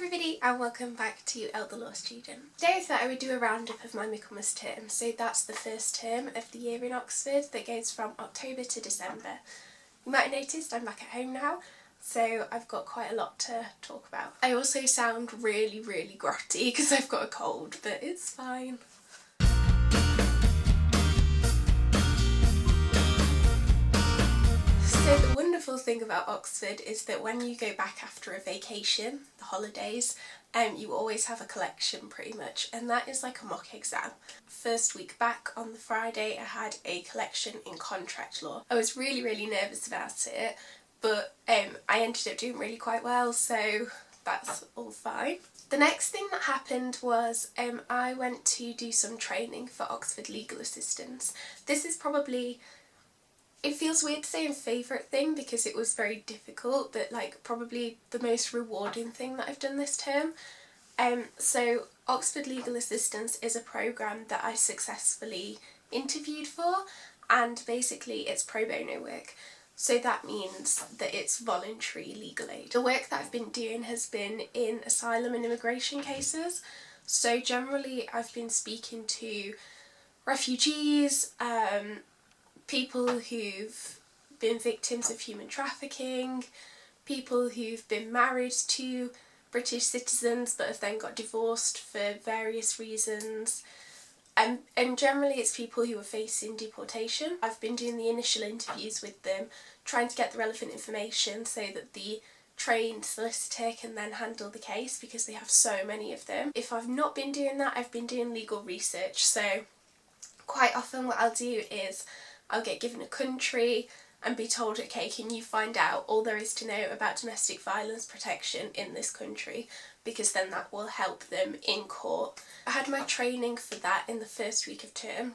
everybody and welcome back to Elle the Law Student. Today I thought I would do a roundup of my Michaelmas term. So that's the first term of the year in Oxford that goes from October to December. You might have noticed I'm back at home now, so I've got quite a lot to talk about. I also sound really grotty because I've got a cold, but it's fine. So the wonderful thing about Oxford is that when you go back after a vacation, the holidays, you always have a collection pretty much, and that is like a mock exam. First week back on the Friday I had a collection in contract law. I was really nervous about it, but I ended up doing really quite well, so that's all fine. The next thing that happened was I went to do some training for Oxford legal assistants. This is probably, it feels weird to say a favourite thing because it was very difficult, but like probably the most rewarding thing that I've done this term. So Oxford Legal Assistance is a programme that I successfully interviewed for, and basically it's pro bono work. So that means that it's voluntary legal aid. The work that I've been doing has been in asylum and immigration cases. So generally I've been speaking to refugees, people who've been victims of human trafficking, people who've been married to British citizens but have then got divorced for various reasons, and generally it's people who are facing deportation. I've been doing the initial interviews with them, trying to get the relevant information so that the trained solicitor can then handle the case because they have so many of them. If I've not been doing that, I've been doing legal research. So quite often what I'll do is I'll get given a country and be told, okay, can you find out all there is to know about domestic violence protection in this country, because then that will help them in court. I had my training for that in the first week of term,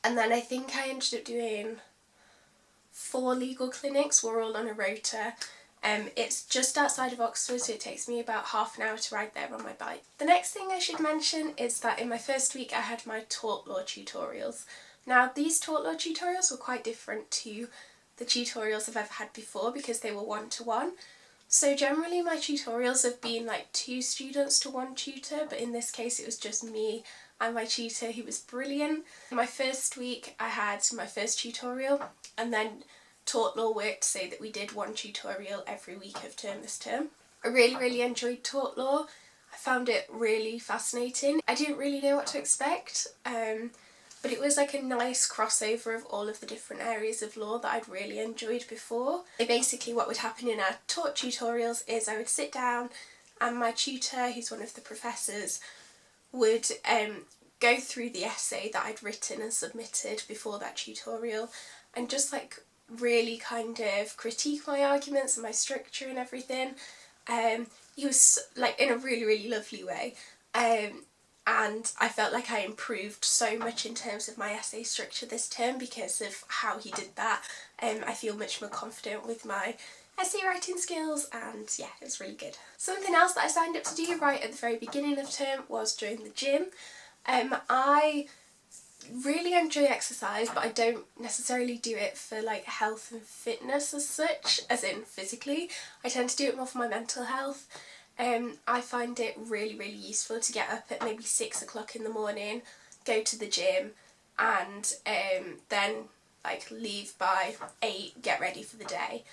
and then I think I ended up doing 4 legal clinics. We're all on a rota. It's just outside of Oxford, so it takes me about half an hour to ride there on my bike. The next thing I should mention is that in my first week I had my tort law tutorials. Now these tort law tutorials were quite different to the tutorials I've ever had before because they were one-to-one. So generally my tutorials have been like 2 students to 1 tutor, but in this case it was just me and my tutor, who was brilliant. In my first week I had my first tutorial, and then tort law worked so that we did 1 tutorial every week of term this term. I really enjoyed tort law. I found it really fascinating. I didn't really know what to expect, but it was like a nice crossover of all of the different areas of law that I'd really enjoyed before. So basically what would happen in our tort tutorials is I would sit down and my tutor, who's one of the professors, would go through the essay that I'd written and submitted before that tutorial and just like really kind of critique my arguments and my structure and everything. He was like in a really lovely way. And I felt like I improved so much in terms of my essay structure this term because of how he did that. I feel much more confident with my essay writing skills, and yeah, it was really good. Something else that I signed up to do right at the very beginning of term was join the gym. I really enjoy exercise, but I don't necessarily do it for like health and fitness as such, as in physically. I tend to do it more for my mental health. I find it really useful to get up at maybe 6 o'clock in the morning, go to the gym, and then like leave by 8, get ready for the day.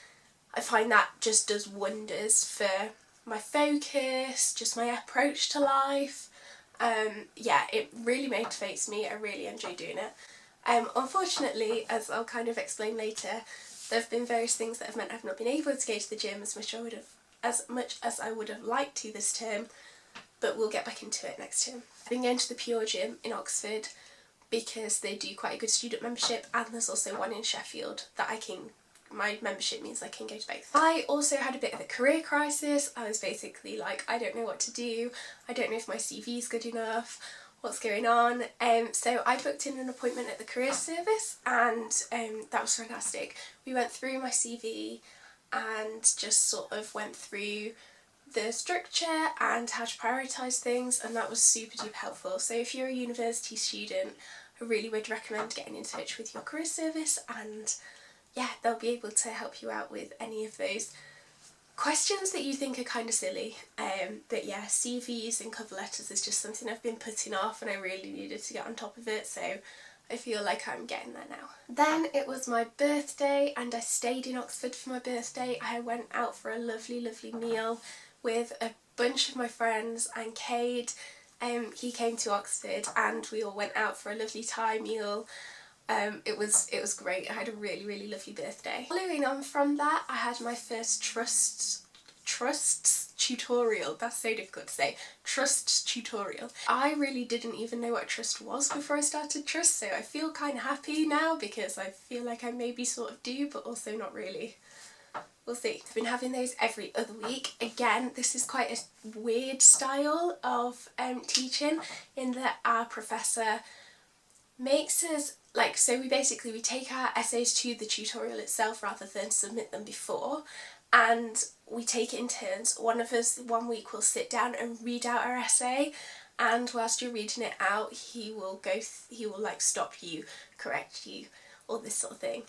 I find that just does wonders for my focus, just my approach to life. Yeah, it really motivates me. I really enjoy doing it. Unfortunately, as I'll kind of explain later, there have been various things that have meant I've not been able to go to the gym as much as I would have liked to this term, but we'll get back into it next term. I've been going to the Pure Gym in Oxford because they do quite a good student membership, and there's also one in Sheffield that my membership means I can go to both. I also had a bit of a career crisis. I was basically like, I don't know what to do, I don't know if my CV is good enough, what's going on. So I booked in an appointment at the career service, and that was fantastic. We went through my CV and just sort of went through the structure and how to prioritise things, and that was super duper helpful. So if you're a university student, I really would recommend getting in touch with your career service, and yeah, they'll be able to help you out with any of those questions that you think are kind of silly, but yeah, CVs and cover letters is just something I've been putting off, and I really needed to get on top of it, so I feel like I'm getting there now. Then it was my birthday, and I stayed in Oxford for my birthday. I went out for a lovely, lovely meal with a bunch of my friends and Cade. He came to Oxford and we all went out for a lovely Thai meal. It was great. I had a really, really lovely birthday. Following on from that, I had my first trusts tutorial. That's so difficult to say. Trusts tutorial. I really didn't even know what a trust was before I started trust, so I feel kind of happy now because I feel like I maybe sort of do, but also not really. We'll see. I've been having those every other week. Again, this is quite a weird style of teaching, in that our professor makes us, like, so we take our essays to the tutorial itself rather than submit them before, and we take it in turns. One of us one week will sit down and read out our essay, and whilst you're reading it out, he will like stop you, correct you, all this sort of thing.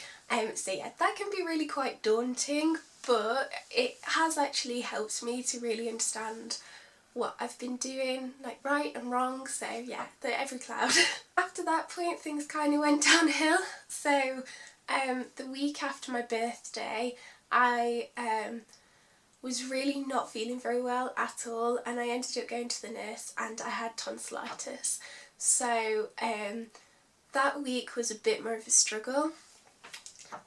So yeah, that can be really quite daunting, but it has actually helped me to really understand what I've been doing, like right and wrong, so yeah, every cloud. After that point, things kind of went downhill. So the week after my birthday, I was really not feeling very well at all, and I ended up going to the nurse and I had tonsillitis. So that week was a bit more of a struggle.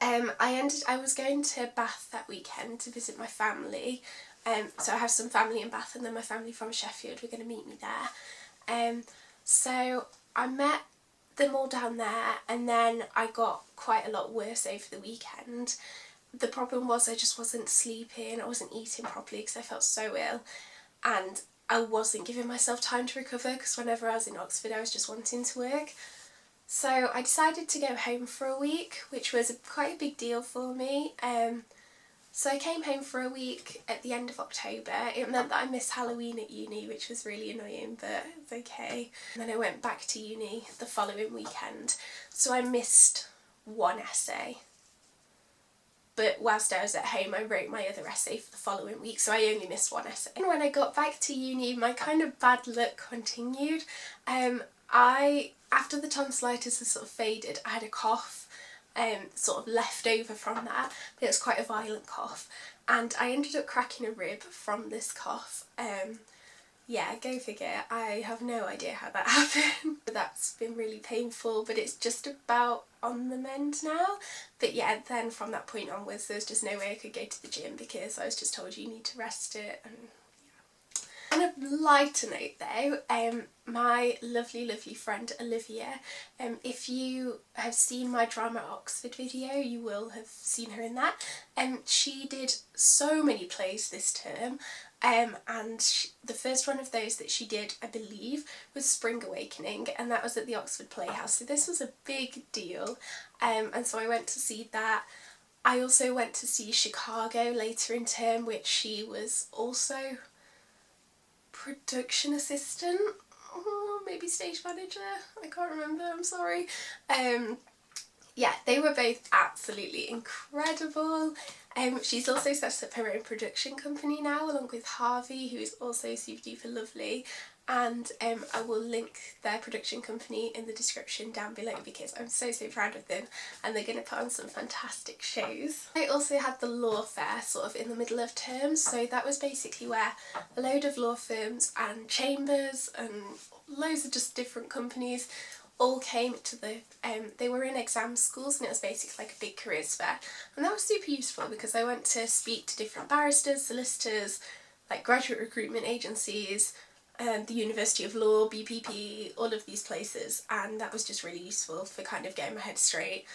I was going to Bath that weekend to visit my family. So I have some family in Bath, and then my family from Sheffield were going to meet me there. So I met them all down there, and then I got quite a lot worse over the weekend. The problem was I just wasn't sleeping, I wasn't eating properly because I felt so ill, and I wasn't giving myself time to recover because whenever I was in Oxford I was just wanting to work. So I decided to go home for a week, which was quite a big deal for me. So I came home for a week at the end of October. It meant that I missed Halloween at uni, which was really annoying, but it's okay. And then I went back to uni the following weekend, so I missed one essay. But whilst I was at home, I wrote my other essay for the following week, so I only missed one essay. And when I got back to uni, my kind of bad luck continued. After the tonsillitis had sort of faded, I had a cough sort of left over from that, but it was quite a violent cough, and I ended up cracking a rib from this cough. Yeah, go figure. I have no idea how that happened. That's been really painful, but it's just about on the mend now. But yeah, then from that point onwards there was just no way I could go to the gym because I was just told you need to rest it. And on a lighter note though, my lovely, lovely friend Olivia, if you have seen my Drama at Oxford video, you will have seen her in that. She did so many plays this term, and the first one of those that she did, I believe, was Spring Awakening, and that was at the Oxford Playhouse, so this was a big deal, and so I went to see that. I also went to see Chicago later in term, which she was also production assistant, or maybe stage manager, I can't remember, I'm sorry. Yeah, they were both absolutely incredible. She's also set up her own production company now along with Harvey, who is also super duper lovely, and I will link their production company in the description down below because I'm so proud of them, and they're going to put on some fantastic shows. I also had the law fair sort of in the middle of term, so that was basically where a load of law firms and chambers and loads of just different companies all came to the, they were in exam schools, and it was basically like a big careers fair, and that was super useful because I went to speak to different barristers, solicitors, like graduate recruitment agencies, the University of Law, BPP, all of these places, and that was just really useful for kind of getting my head straight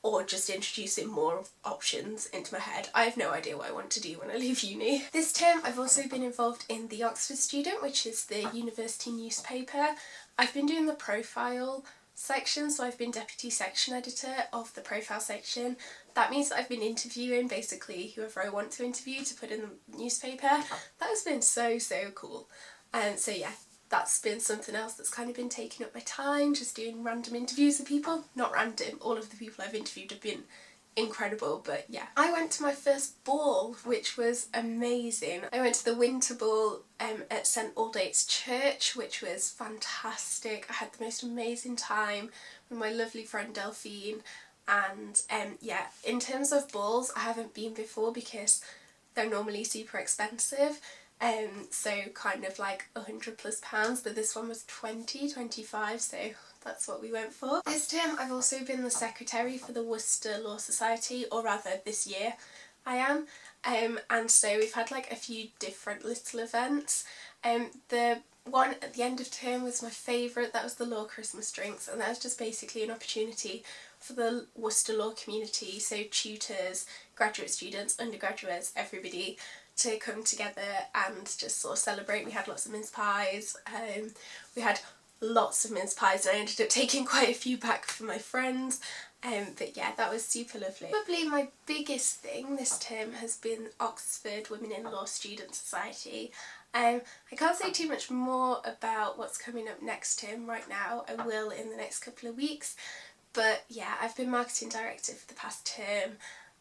or just introducing more options into my head. I have no idea what I want to do when I leave uni. This term I've also been involved in the Oxford Student, which is the university newspaper. I've been doing the profile section, so I've been deputy section editor of the profile section. That means that I've been interviewing basically whoever I want to interview to put in the newspaper. That has been so cool. So yeah, that's been something else that's kind of been taking up my time, just doing random interviews with people. Not random, all of the people I've interviewed have been incredible. But yeah, I went to my first ball, which was amazing. I went to the winter ball at St Aldate's Church, which was fantastic. I had the most amazing time with my lovely friend Delphine. And yeah, in terms of balls, I haven't been before because they're normally super expensive, so kind of like £100+, but this one was 25, so that's what we went for. This term I've also been the secretary for the Worcester Law Society, or rather this year I am, and so we've had like a few different little events. The one at the end of term was my favourite. That was the Law Christmas drinks, and that was just basically an opportunity for the Worcester Law community, so tutors, graduate students, undergraduates, everybody, to come together and just sort of celebrate. We had lots of mince pies, we had lots of mince pies, and I ended up taking quite a few back for my friends, but yeah, that was super lovely. Probably my biggest thing this term has been Oxford Women in Law Student Society. I can't say too much more about what's coming up next term right now. I will in the next couple of weeks, but yeah, I've been marketing director for the past term,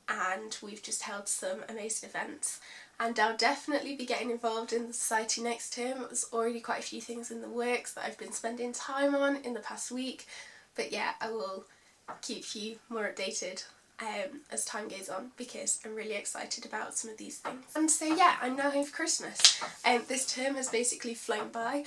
and we've just held some amazing events, and I'll definitely be getting involved in the society next term. There's already quite a few things in the works that I've been spending time on in the past week, but yeah, I will keep you more updated as time goes on, because I'm really excited about some of these things. And so yeah, I'm now home for Christmas. This term has basically flown by.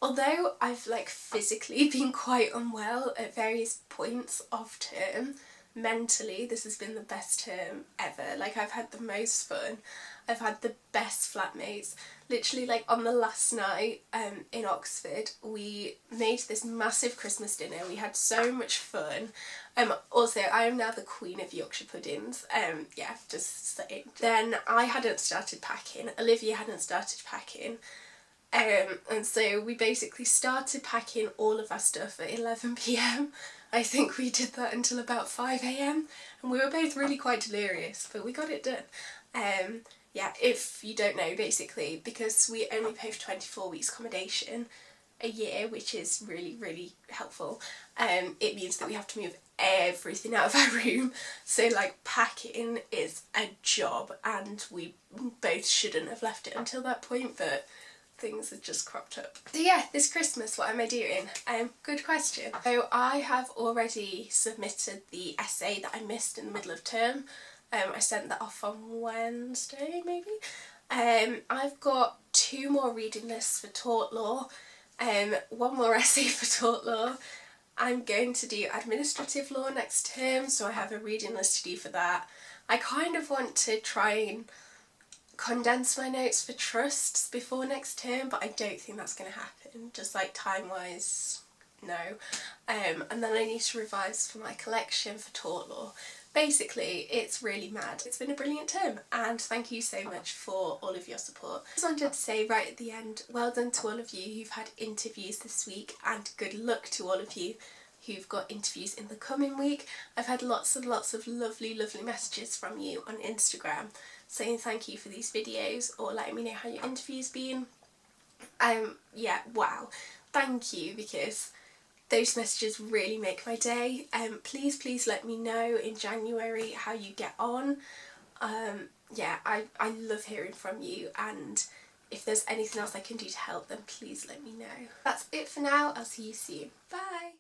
Although I've like physically been quite unwell at various points of term, mentally this has been the best term ever. Like, I've had the most fun, I've had the best flatmates. Literally, like, on the last night in Oxford, we made this massive Christmas dinner. We had so much fun. Also, I am now the queen of Yorkshire puddings. Yeah, just saying. Then I hadn't started packing, Olivia hadn't started packing. And so we basically started packing all of our stuff at 11 p.m. I think we did that until about 5 a.m. and we were both really quite delirious, but we got it done. Yeah, if you don't know, basically, because we only pay for 24 weeks accommodation a year, which is really, really helpful, it means that we have to move everything out of our room. So like, packing is a job, and we both shouldn't have left it until that point, but things have just cropped up. So yeah, this Christmas, what am I doing? Good question. So I have already submitted the essay that I missed in the middle of term. I sent that off on Wednesday, maybe. I've got 2 more reading lists for tort law, 1 more essay for tort law. I'm going to do administrative law next term, so I have a reading list to do for that. I kind of want to try and condense my notes for trusts before next term, but I don't think that's going to happen, just like time wise, no. And then I need to revise for my collection for tort law. Basically, it's really mad. It's been a brilliant term, and thank you so much for all of your support. I just wanted to say right at the end, well done to all of you who've had interviews this week, and good luck to all of you who've got interviews in the coming week. I've had lots and lots of lovely, lovely messages from you on Instagram saying thank you for these videos, or letting me know how your interview's been. Yeah, wow, thank you, because those messages really make my day. Please let me know in January how you get on. Yeah, I love hearing from you, and if there's anything else I can do to help, then please let me know. That's it for now. I'll see you soon. Bye!